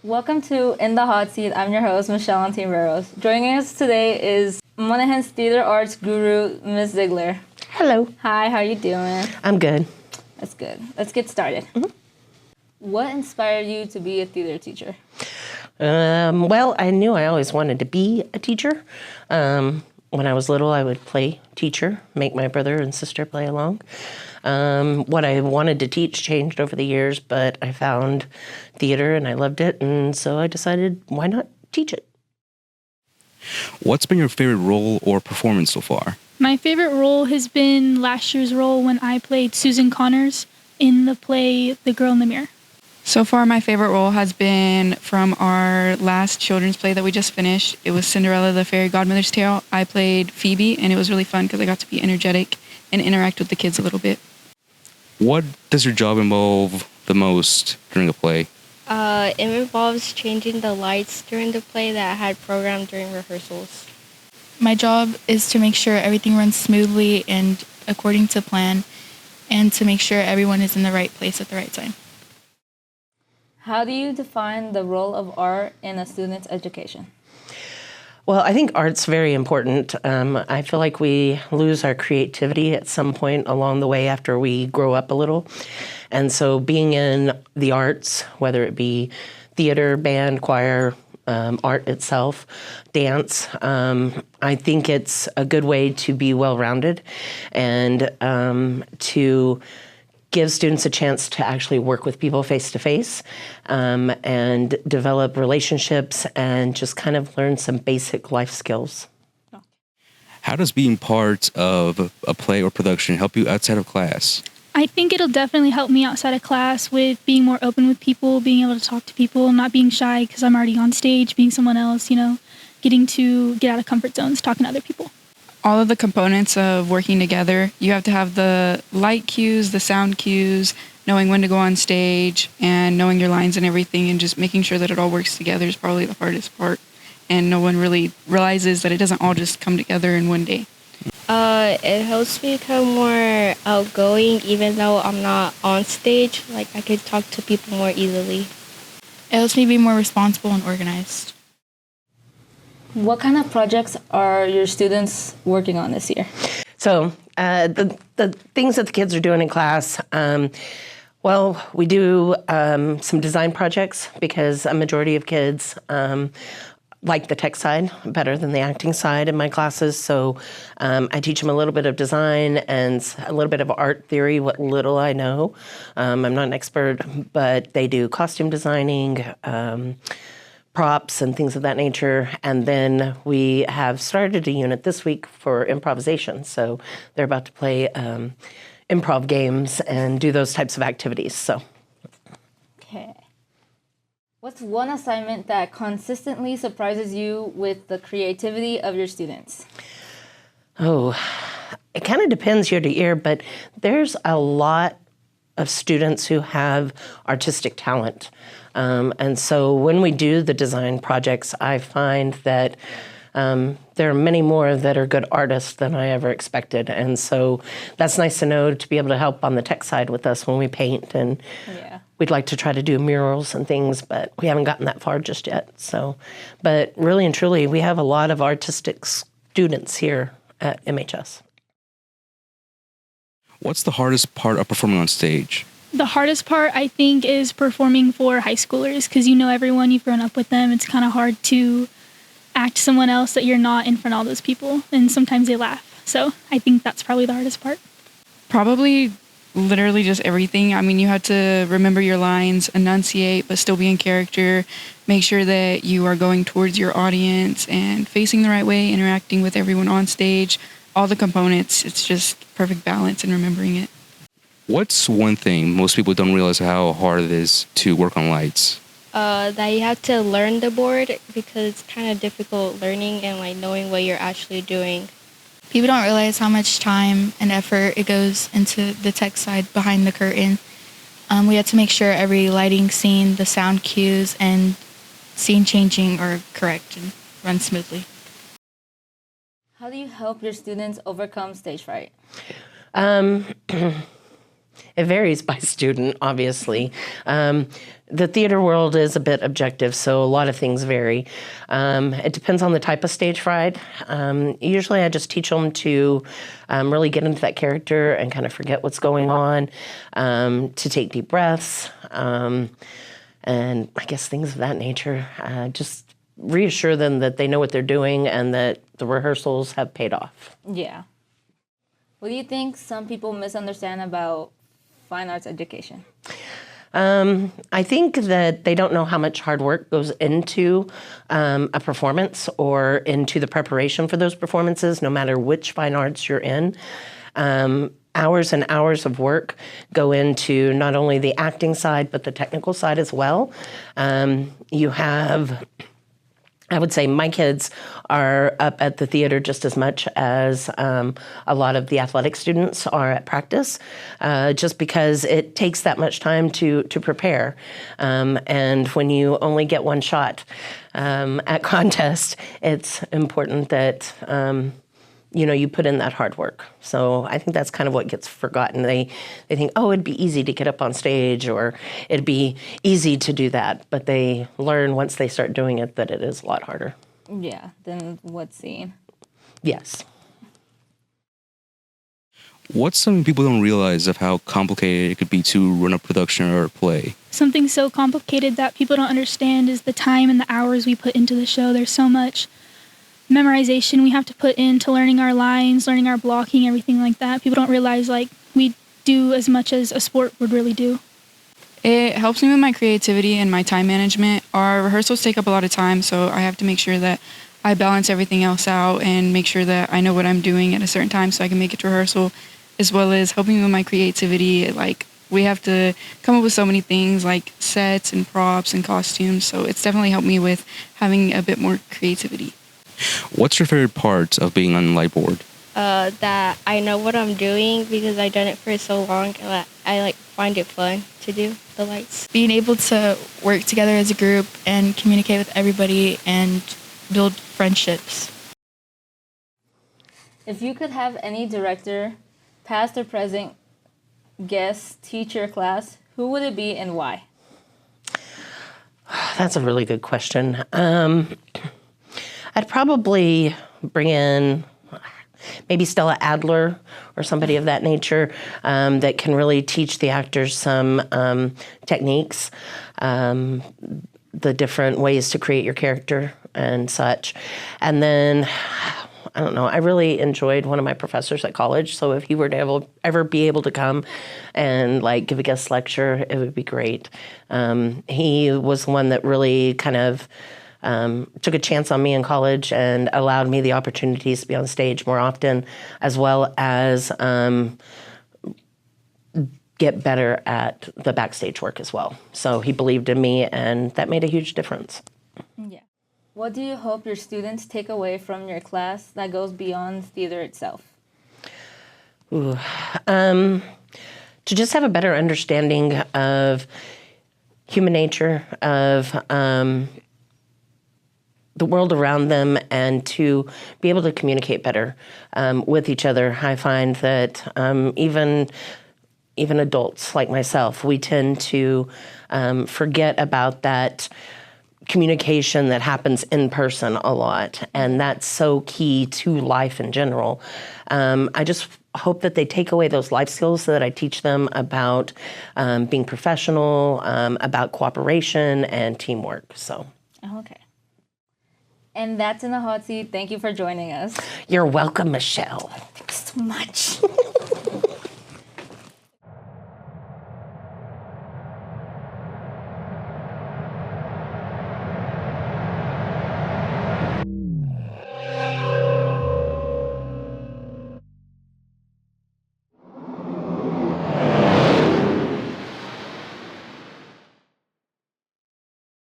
Welcome to In the Hot Seat. I'm your host, Michelle Antiveros. Joining us today is Monaghan's theater arts guru, Ms. Ziegler. Hello. Hi, how you doing? I'm good. That's good. Let's get started. What inspired you to be a theater teacher? Well, I knew I always wanted to be a teacher. When I was little, I would play teacher, make my brother and sister play along. What I wanted to teach changed over the years, but I found theater and I loved it, and so I decided, why not teach it? What's been your favorite role or performance so far? My favorite role has been last year's role when I played Susan Connors in the play The Girl in the Mirror. So far, my favorite role has been from our last children's play that we just finished. It was Cinderella, the Fairy Godmother's Tale. I played Phoebe, and it was really fun because I got to be energetic and interact with the kids a little bit. What does your job involve the most during a play? It involves changing the lights during the play that I had programmed during rehearsals. My job is to make sure everything runs smoothly and according to plan, and to make sure everyone is in the right place at the right time. How do you define the role of art in a student's education? Well, I think art's very important. I feel like we lose our creativity at some point along the way after we grow up a little. And so being in the arts, whether it be theater, band, choir, art itself, dance, I think it's a good way to be well-rounded and to give students a chance to actually work with people face-to-face and develop relationships and just kind of learn some basic life skills. How does being part of a play or production help you outside of class? I think it'll definitely help me outside of class with being more open with people, being able to talk to people, not being shy because I'm already on stage, being someone else, getting to get out of comfort zones, talking to other people. All of the components of working together, you have to have the light cues, the sound cues, knowing when to go on stage, and knowing your lines and everything, and just making sure that it all works together is probably the hardest part. And no one really realizes that it doesn't all just come together in one day. It helps me become more outgoing even though I'm not on stage. Like, I could talk to people more easily. It helps me be more responsible and organized. What kind of projects are your students working on this year? So the things that the kids are doing in class, well, we do some design projects because a majority of kids like the tech side better than the acting side in my classes. So I teach them a little bit of design and a little bit of art theory, what little I know. I'm not an expert, but they do costume designing, props and things of that nature. And then we have started a unit this week for improvisation. So they're about to play improv games and do those types of activities. So. Okay. What's one assignment that consistently surprises you with the creativity of your students? Oh, it kind of depends year to year, but there's a lot of students who have artistic talent. And so when we do the design projects, I find that there are many more that are good artists than I ever expected. And so that's nice to know, to be able to help on the tech side with us when we paint. And we'd like to try to do murals and things, but we haven't gotten that far just yet. So, but really and truly, we have a lot of artistic students here at MHS. What's the hardest part of performing on stage? The hardest part, I think, is performing for high schoolers because you know everyone, you've grown up with them. It's kind of hard to act someone else that you're not in front of all those people, and sometimes they laugh. So I think that's probably the hardest part. Probably literally just everything. I mean, you have to remember your lines, enunciate, but still be in character, make sure that you are going towards your audience and facing the right way, interacting with everyone on stage, all the components. It's just perfect balance and remembering it. What's one thing most people don't realize how hard it is to work on lights? That you have to learn the board because it's kind of difficult learning and like knowing what you're actually doing. People don't realize how much time and effort it goes into the tech side behind the curtain. We have to make sure every lighting scene, the sound cues, and scene changing are correct and run smoothly. How do you help your students overcome stage fright? It varies by student, obviously. The theater world is a bit objective, so a lot of things vary. It depends on the type of stage fright. Usually I just teach them to really get into that character and kind of forget what's going on, to take deep breaths, and I guess things of that nature. Just reassure them that they know what they're doing and that the rehearsals have paid off. Yeah. What do you think some people misunderstand about fine arts education? I think that they don't know how much hard work goes into a performance or into the preparation for those performances, no matter which fine arts you're in. Hours and hours of work go into not only the acting side, but the technical side as well. You have, I would say my kids are up at the theater just as much as a lot of the athletic students are at practice, just because it takes that much time to prepare. And when you only get one shot at contest, it's important that you put in that hard work. So I think that's kind of what gets forgotten. They think, oh, it'd be easy to get up on stage or it'd be easy to do that. But they learn once they start doing it that it is a lot harder. Yeah, than what's seen. Yes. What's something people don't realize of how complicated it could be to run a production or a play? Something so complicated that people don't understand is the time and the hours we put into the show. There's so much memorization we have to put into learning our lines, learning our blocking, everything like that. People don't realize we do as much as a sport would really do. It helps me with my creativity and my time management. Our rehearsals take up a lot of time, so I have to make sure that I balance everything else out and make sure that I know what I'm doing at a certain time so I can make it to rehearsal, as well as helping me with my creativity. We have to come up with so many things like sets and props and costumes, so it's definitely helped me with having a bit more creativity. What's your favorite part of being on Lightboard? That I know what I'm doing because I've done it for so long. And I find it fun to do the lights. Being able to work together as a group and communicate with everybody and build friendships. If you could have any director, past or present, guest, teach your class, who would it be and why? That's a really good question. I'd probably bring in maybe Stella Adler or somebody of that nature that can really teach the actors some techniques, the different ways to create your character and such. And then, I don't know, I really enjoyed one of my professors at college, so if he were to ever be able to come and give a guest lecture, it would be great. He was one that really kind of took a chance on me in college and allowed me the opportunities to be on stage more often, as well as get better at the backstage work as well. So he believed in me, and that made a huge difference. Yeah. What do you hope your students take away from your class that goes beyond theater itself? To just have a better understanding of human nature, of the world around them, and to be able to communicate better with each other. I find that even adults like myself, we tend to forget about that communication that happens in person a lot, and that's so key to life in general. I just hope that they take away those life skills so that I teach them about being professional, about cooperation and teamwork. So. Okay. And that's In the Hot Seat. Thank you for joining us. You're welcome, Michelle. Thanks so much.